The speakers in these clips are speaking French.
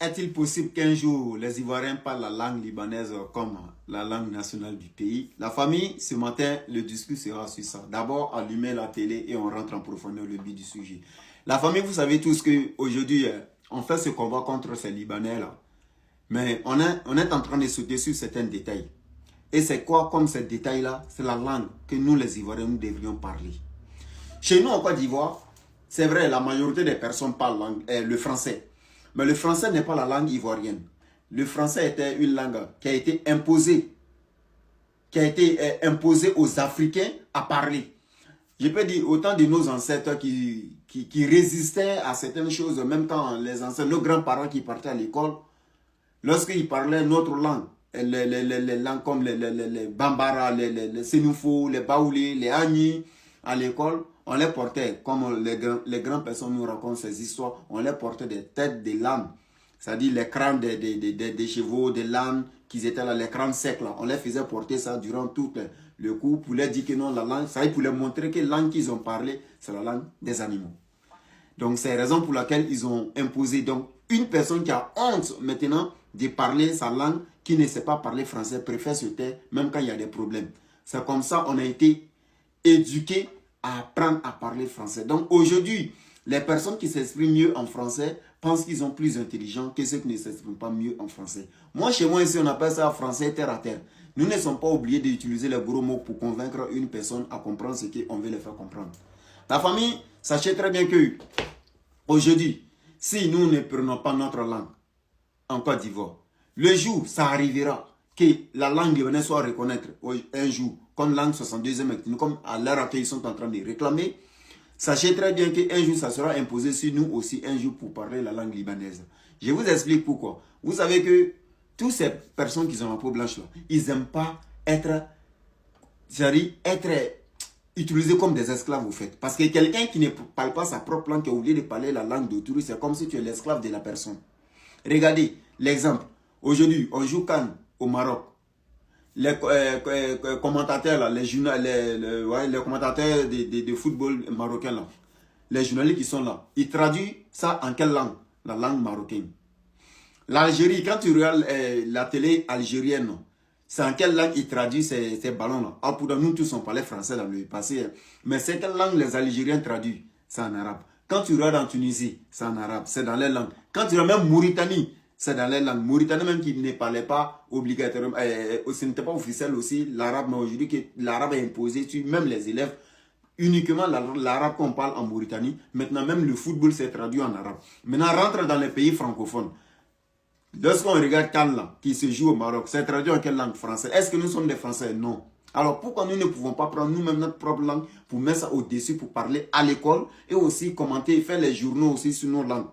Est-il possible qu'un jour les Ivoiriens parlent la langue libanaise comme la langue nationale du pays? La famille, ce matin, le discours sera sur ça. D'abord, allumer la télé et on rentre en profondeur le but du sujet. La famille, vous savez tous qu'aujourd'hui, on fait ce combat contre ces Libanais-là. Mais on est en train de sauter sur certains détails. Et c'est quoi comme ces détails-là? C'est la langue que nous, les Ivoiriens, nous devrions parler. Chez nous, en Côte d'Ivoire, c'est vrai, la majorité des personnes parlent le français. Mais le français n'est pas la langue ivoirienne. Le français était une langue qui a été imposée aux Africains à parler. Je peux dire autant de nos ancêtres qui résistaient à certaines choses, même quand les ancêtres, nos grands-parents qui partaient à l'école, lorsqu'ils parlaient notre langue, les langues comme les Bambara, les Sénoufo, les Baoulé, les Agni, à l'école, on les portait, comme les grandes personnes nous racontent ces histoires, on les portait des têtes de l'âne, c'est-à-dire les crânes des chevaux, des l'âne, qui étaient là, les crânes secs là, on les faisait porter ça durant tout le cours pour leur dire que non, la langue, ça pour leur montrer que la langue qu'ils ont parlé, c'est la langue des animaux. Donc c'est la raison pour laquelle ils ont imposé. Donc une personne qui a honte maintenant de parler sa langue, qui ne sait pas parler français, préfère se taire même quand il y a des problèmes. C'est comme ça qu'on a été éduqués à apprendre à parler français. Donc aujourd'hui, les personnes qui s'expriment mieux en français pensent qu'ils sont plus intelligents que ceux qui ne s'expriment pas mieux en français. Moi, chez moi ici, on appelle ça français terre à terre. Nous ne sommes pas obligés d'utiliser les gros mots pour convaincre une personne à comprendre ce qu'on veut les faire comprendre. La famille, sachez très bien que aujourd'hui, si nous ne prenons pas notre langue en Côte d'Ivoire, le jour, ça arrivera que la langue libanaise soit reconnaître un jour comme langue 62e ethnie, comme à l'heure actuelle ils sont en train de réclamer. Sachez très bien qu'un jour, ça sera imposé sur nous aussi un jour pour parler la langue libanaise. Je vous explique pourquoi. Vous savez que toutes ces personnes qui ont la peau blanche là, ils n'aiment pas être utilisés comme des esclaves au fait. Parce que quelqu'un qui ne parle pas sa propre langue, qui est obligé de parler la langue d'autrui, c'est comme si tu es l'esclave de la personne. Regardez l'exemple. Aujourd'hui, on joue Cannes au Maroc. Les commentateurs, là, les commentateurs de football marocain, là, les journalistes qui sont là, ils traduisent ça en quelle langue? La langue marocaine. L'Algérie, quand tu regardes la télé algérienne, c'est en quelle langue ils traduisent ces ballons-là? Ah, pour nous tous, on parlait français dans le passé. Mais c'est quelle langue les Algériens traduisent? C'est en arabe. Quand tu regardes en Tunisie, c'est en arabe. C'est dans les langues. Quand tu regardes même Mauritanie, c'est dans les langues. Mauritanie même qui ne parlait pas obligatoirement, ce n'était pas officiel aussi, l'arabe, mais aujourd'hui que l'arabe est imposé sur même les élèves, uniquement l'arabe qu'on parle en Mauritanie. Maintenant même le football s'est traduit en arabe. Maintenant rentre dans les pays francophones. Lorsqu'on regarde Cannes là, qui se joue au Maroc, c'est traduit en quelle langue? Français. Est-ce que nous sommes des Français? Non. Alors pourquoi nous ne pouvons pas prendre nous-mêmes notre propre langue pour mettre ça au-dessus, pour parler à l'école et aussi commenter et faire les journaux aussi sur nos langues?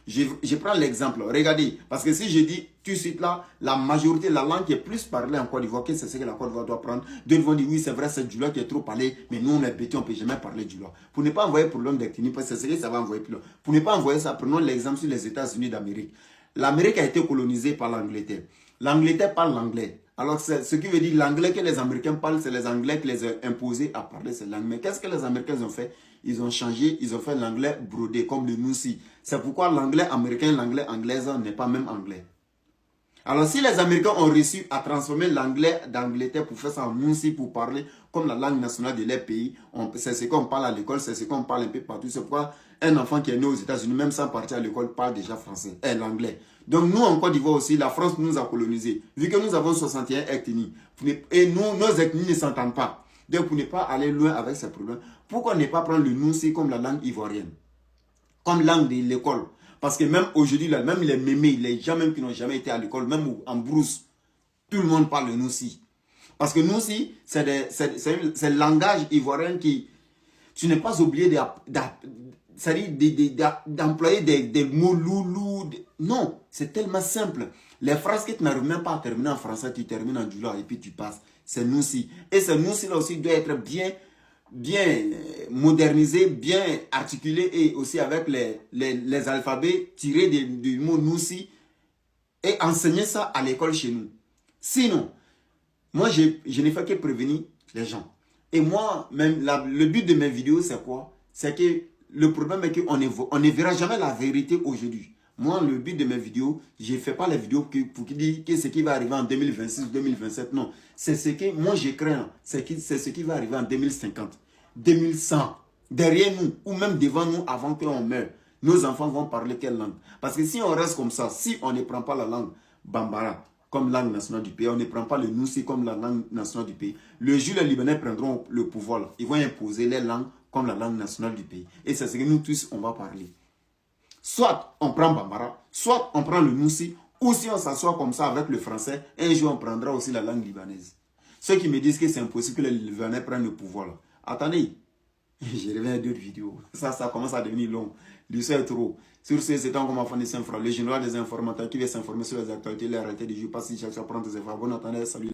Je prends l'exemple. Regardez, parce que si je dis tout de suite là, la majorité, la langue qui est plus parlée en Côte d'Ivoire, qu'est-ce que c'est que la Côte d'Ivoire doit prendre? D'autres vont dire oui, c'est vrai, c'est du Djoula qui est trop parlé, mais nous on est petit, on ne peut jamais parler du Djoula. Pour ne pas envoyer problème d'ethnie, parce que c'est ce que ça va envoyer plus loin. Pour ne pas envoyer ça, prenons l'exemple sur les États-Unis d'Amérique. L'Amérique a été colonisée par l'Angleterre. L'Angleterre parle l'anglais. Alors, ce qui veut dire l'anglais que les Américains parlent, c'est les Anglais qui les ont imposés à parler cette langue. Mais qu'est-ce que les Américains ont fait? Ils ont changé, ils ont fait l'anglais brodé, comme le Noussi. C'est pourquoi l'anglais américain, l'anglais anglaise n'est pas même anglais. Alors, si les Américains ont réussi à transformer l'anglais d'Angleterre pour faire ça en Noussi, pour parler comme la langue nationale de leur pays, c'est ce qu'on parle à l'école, c'est ce qu'on parle un peu partout. C'est pourquoi un enfant qui est né aux États-Unis, même sans partir à l'école, parle déjà français, l'anglais. Donc nous, en Côte d'Ivoire aussi, la France nous a colonisés. Vu que nous avons 61 ethnies, et nos ethnies ne s'entendent pas. Donc pour ne pas aller loin avec ces problèmes, pourquoi ne pas prendre le Noussi comme la langue ivoirienne? Comme langue de l'école. Parce que même aujourd'hui, même les mémés, les gens même qui n'ont jamais été à l'école, même en brousse, tout le monde parle le Noussi. Parce que Noussi, c'est le langage ivoirien qui... Tu n'es pas obligé d'employer des mots loulous. Non, c'est tellement simple. Les phrases que tu n'arrives même pas à terminer en français, tu termines en djoula et puis tu passes. C'est Noussi. Et ce Noussi là aussi doit être bien modernisé, bien articulé et aussi avec les alphabets tirés du mot Noussi et enseigner ça à l'école chez nous. Sinon, moi je n'ai fait que prévenir les gens. Et moi, même le but de mes vidéos, c'est quoi? C'est que le problème est qu'on ne verra jamais la vérité aujourd'hui. Moi, le but de mes vidéos, je ne fais pas les vidéos pour qui dire que ce qui va arriver en 2026 ou 2027. Non, c'est ce que moi je crains. C'est ce qui va arriver en 2050, 2100. Derrière nous, ou même devant nous avant qu'on meure. Nos enfants vont parler quelle langue? Parce que si on reste comme ça, si on ne prend pas la langue Bambara comme langue nationale du pays, on ne prend pas le Noussi comme la langue nationale du pays, le jour les Libanais prendront le pouvoir, là, ils vont imposer les langues comme la langue nationale du pays. Et c'est ce que nous tous, on va parler. Soit on prend Bambara, soit on prend le Noussi, ou si on s'assoit comme ça avec le français, un jour on prendra aussi la langue libanaise. Ceux qui me disent que c'est impossible que les Libanais prennent le pouvoir, là. Attendez, je reviens à d'autres vidéos. Ça commence à devenir long. L'histoire est trop. Sur ce, c'est un comme enfant de Saint-Franc, le général des informateurs qui veut s'informer sur les actualités, les réalités du jour. Pas si chaque fois prendre des efforts. Bon attendez, salut.